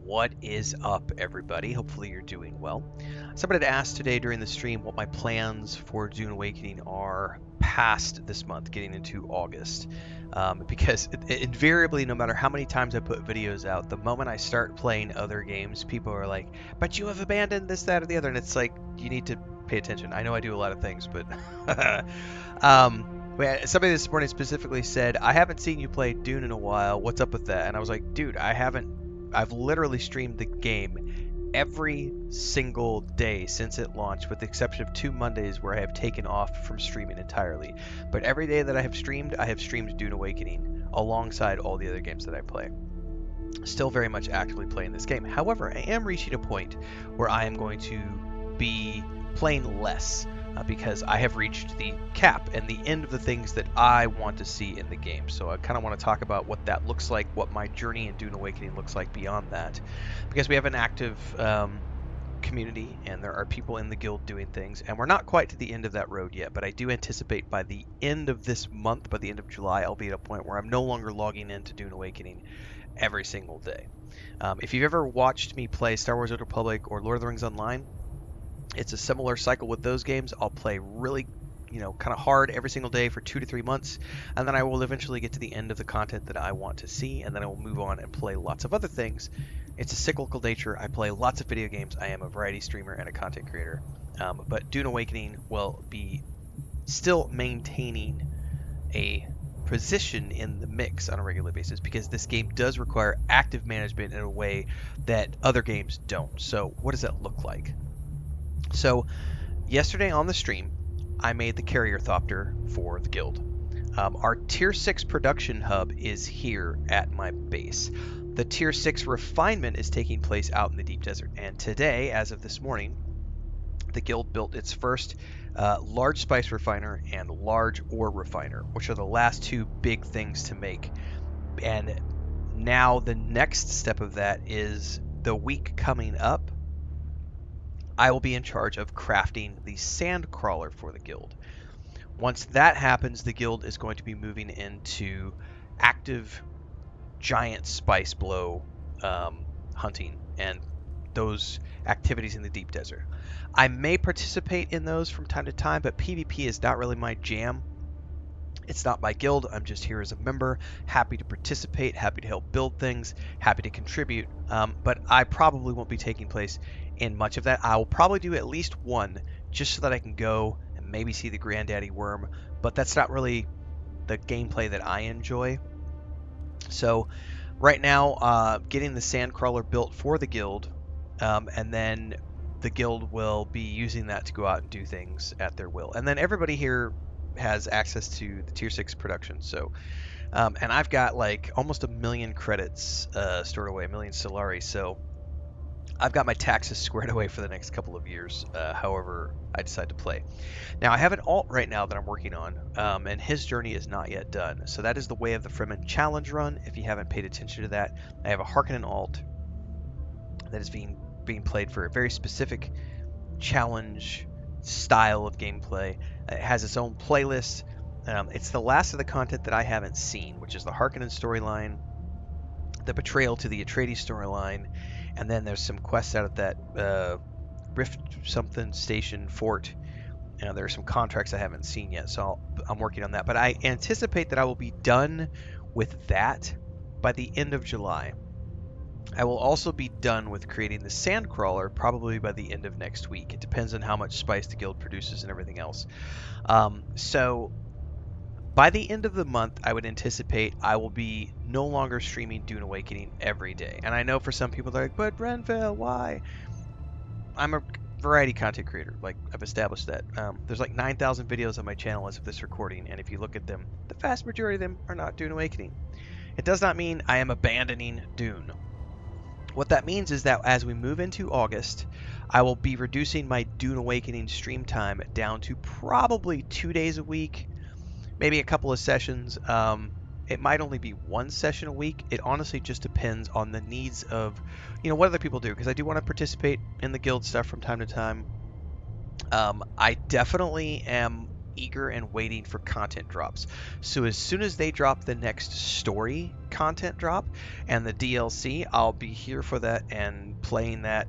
What is up, everybody? Hopefully you're doing well. Somebody had asked today during the stream what my plans for Dune Awakening are past this month, getting into August. Because invariably, no matter how many times I put videos out, the moment I start playing other games, people are like, but you have abandoned this, that, or the other. And it's like, you need to pay attention. I know I do a lot of things, but somebody this morning specifically said, I haven't seen you play Dune in a while. What's up with that? And I was like, dude, I've literally streamed the game every single day since it launched, with the exception of 2 Mondays where I have taken off from streaming entirely. But every day that I have streamed Dune Awakening alongside all the other games that I play. Still very much actively playing this game. However, I am reaching a point where I am going to be playing less. Because I have reached the cap and the end of the things that I want to see in the game. So I kind of want to talk about what that looks like, what my journey in Dune Awakening looks like beyond that. Because we have an active community and there are people in the guild doing things, and we're not quite to the end of that road yet, but I do anticipate by the end of this month, by the end of July, I'll be at a point where I'm no longer logging into Dune Awakening every single day. If you've ever watched me play Star Wars: Old Republic or Lord of the Rings Online, it's a similar cycle with those games. I'll play really, kind of hard every single day for 2 to 3 months, and then I will eventually get to the end of the content that I want to see, and then I will move on and play lots of other things. It's a cyclical nature. I play lots of video games. I am a variety streamer and a content creator. But Dune Awakening will be still maintaining a position in the mix on a regular basis, because this game does require active management in a way that other games don't. So what does that look like? So yesterday on the stream, I made the carrier thopter for the guild. Our tier 6 production hub is here at my base. The tier 6 refinement is taking place out in the deep desert. And today, as of this morning, the guild built its first large spice refiner and large ore refiner, which are the last two big things to make. And now the next step of that is the week coming up, I will be in charge of crafting the sand crawler for the guild. Once that happens, the guild is going to be moving into active giant spice blow hunting and those activities in the deep desert. I may participate in those from time to time, but PvP is not really my jam. It's not my guild. I'm just here as a member, happy to participate, happy to help build things, happy to contribute. But I probably won't be taking place in much of that. I will probably do at least one just so that I can go and maybe see the granddaddy worm, but that's not really the gameplay that I enjoy. So right now, getting the sandcrawler built for the guild, and then the guild will be using that to go out and do things at their will. And then everybody here has access to the tier 6 production. So and I've got like almost 1 million credits stored away, 1 million Solari. So I've got my taxes squared away for the next couple of years, however I decide to play. Now, I have an alt right now that I'm working on, and his journey is not yet done. So that is the Way of the Fremen challenge run, if you haven't paid attention to that. I have a Harkonnen alt that is being played for a very specific challenge style of gameplay. It has its own playlist. It's the last of the content that I haven't seen, which is the Harkonnen storyline, the betrayal to the Atreides storyline, and then there's some quests out at that Rift something station fort. There are some contracts I haven't seen yet, so I'm working on that. But I anticipate that I will be done with that by the end of July. I will also be done with creating the sandcrawler probably by the end of next week. It depends on how much spice the guild produces and everything else. So by the end of the month, I would anticipate I will be no longer streaming Dune Awakening every day. And I know for some people they're like, but Renfail, why? I'm a variety content creator. Like, I've established that. There's like 9,000 videos on my channel as of this recording, and if you look at them, the vast majority of them are not Dune Awakening. It does not mean I am abandoning Dune. What that means is that as we move into August, I will be reducing my Dune Awakening stream time down to probably 2 days a week, maybe a couple of sessions. It might only be one session a week. It honestly just depends on the needs of, what other people do, because I do want to participate in the guild stuff from time to time. I definitely am eager and waiting for content drops. So as soon as they drop the next story content drop and the DLC, I'll be here for that and playing that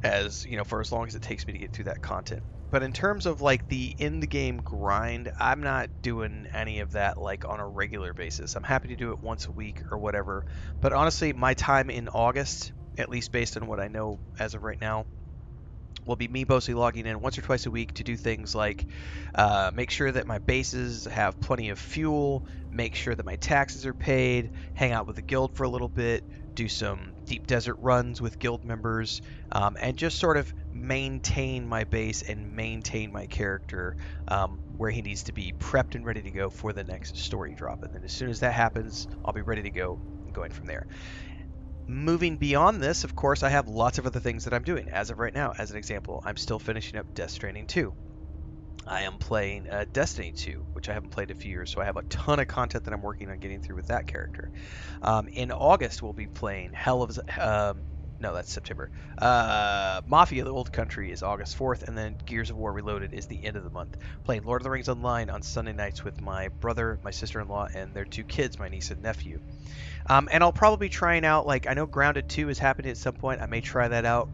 as for as long as it takes me to get through that content. But in terms of like the in the game grind, I'm not doing any of that like on a regular basis. I'm happy to do it once a week or whatever. But honestly, my time in August, at least based on what I know as of right now, will be me mostly logging in once or twice a week to do things like make sure that my bases have plenty of fuel, make sure that my taxes are paid, hang out with the guild for a little bit, do some deep desert runs with guild members, and just sort of maintain my base and maintain my character where he needs to be prepped and ready to go for the next story drop. And then as soon as that happens, I'll be ready to go and going from there. Moving beyond this, of course, I have lots of other things that I'm doing. As of right now, as an example, I'm still finishing up Death Stranding 2. I am playing Destiny 2, which I haven't played in a few years, so I have a ton of content that I'm working on getting through with that character. In August, we'll be playing Hell of... no, that's September. Mafia: The Old Country is August 4th, and then Gears of War Reloaded is the end of the month. Playing Lord of the Rings Online on Sunday nights with my brother, my sister-in-law, and their two kids, my niece and nephew. And I'll probably be trying out, like, I know Grounded 2 is happening at some point. I may try that out.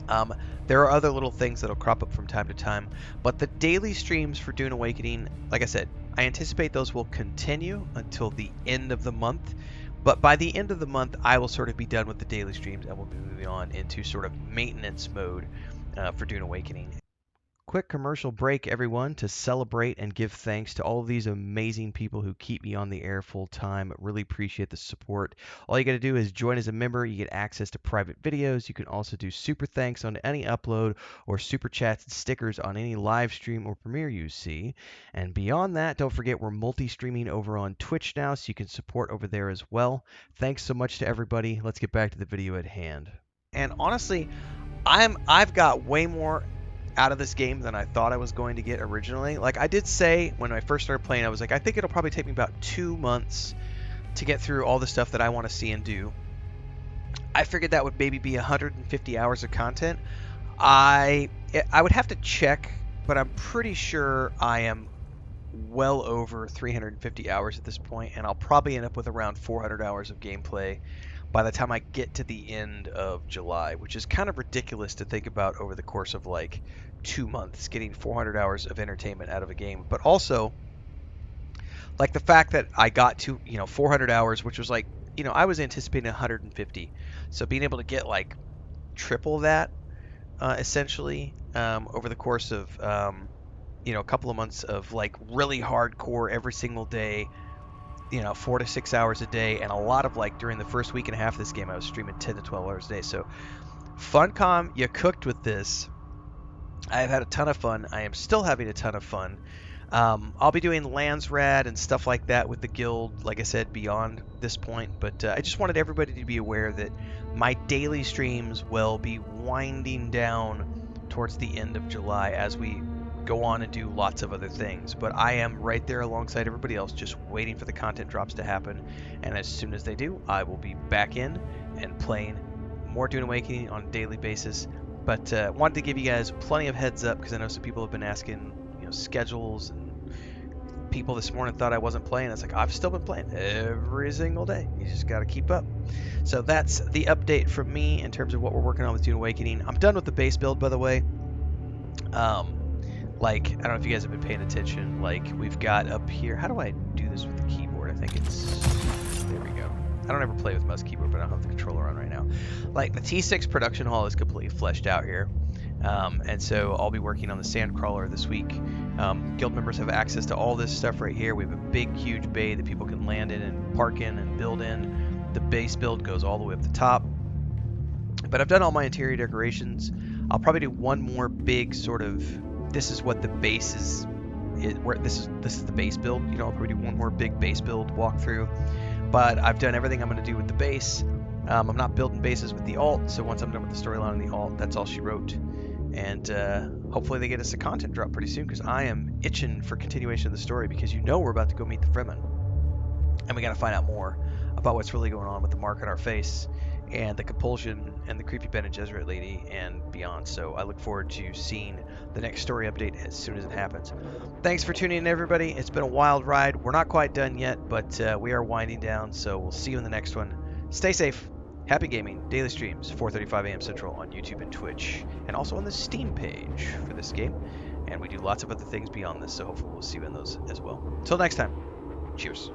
Um, there are other little things that'll crop up from time to time, but the daily streams for Dune Awakening, like I said, I anticipate those will continue until the end of the month. But by the end of the month, I will sort of be done with the daily streams and we'll be moving on into sort of maintenance mode for Dune Awakening. Quick commercial break, everyone, to celebrate and give thanks to all of these amazing people who keep me on the air full time. Really appreciate the support. All you got to do is join as a member. You get access to private videos. You can also do super thanks on any upload or super chats and stickers on any live stream or premiere you see. And beyond that, don't forget we're multi-streaming over on Twitch now, so you can support over there as well. Thanks so much to everybody. Let's get back to the video at hand. And honestly, I've got way more out of this game than I thought I was going to get originally. Like I did say when I first started playing, I was like, I think it'll probably take me about 2 months to get through all the stuff that I want to see and do. I figured that would maybe be 150 hours of content. I would have to check, but I'm pretty sure I am well over 350 hours at this point, and I'll probably end up with around 400 hours of gameplay by the time I get to the end of July, which is kind of ridiculous to think about over the course of like 2 months, getting 400 hours of entertainment out of a game. But also, like the fact that I got to, 400 hours, which was like, I was anticipating 150. So being able to get like triple that, essentially, over the course of, a couple of months of like really hardcore every single day, 4 to 6 hours a day, and a lot of like during the first week and a half of this game, I was streaming 10 to 12 hours a day. So, Funcom, you cooked with this. I have had a ton of fun. I am still having a ton of fun. I'll be doing Landsrad and stuff like that with the guild, like I said, beyond this point. But I just wanted everybody to be aware that my daily streams will be winding down towards the end of July as we go on and do lots of other things. But I am right there alongside everybody else, just waiting for the content drops to happen. And as soon as they do, I will be back in and playing more Dune Awakening on a daily basis. But wanted to give you guys plenty of heads up because I know some people have been asking, schedules, and people this morning thought I wasn't playing. It's like, I've still been playing every single day. You just got to keep up. So that's the update from me in terms of what we're working on with Dune Awakening. I'm done with the base build, by the way. Like, I don't know if you guys have been paying attention. Like, we've got up here. How do I do this with the keyboard? I think it's... There we go. I don't ever play with mouse keyboard, but I don't have the controller on right now. Like, the T6 production hall is completely fleshed out here. And so I'll be working on the Sandcrawler this week. Guild members have access to all this stuff right here. We have a big, huge bay that people can land in and park in and build in. The base build goes all the way up the top. But I've done all my interior decorations. I'll probably do one more big sort of, this is what the base is where this is the base build. I'll probably do one more big base build walkthrough. But I've done everything I'm going to do with the base. I'm not building bases with the alt, so once I'm done with the storyline and the alt, that's all she wrote. And hopefully they get us a content drop pretty soon, because I am itching for continuation of the story, because we're about to go meet the Fremen. And we got to find out more about what's really going on with the mark on our face and the compulsion and the creepy Ben and Gesserit lady and beyond. So I look forward to seeing the next story update as soon as it happens. Thanks for tuning in, everybody. It's been a wild ride. We're not quite done yet, but we are winding down. So we'll see you in the next one. Stay safe. Happy gaming. Daily streams, 4:35 a.m. Central on YouTube and Twitch, and also on the Steam page for this game. And we do lots of other things beyond this, so hopefully we'll see you in those as well. Until next time, cheers.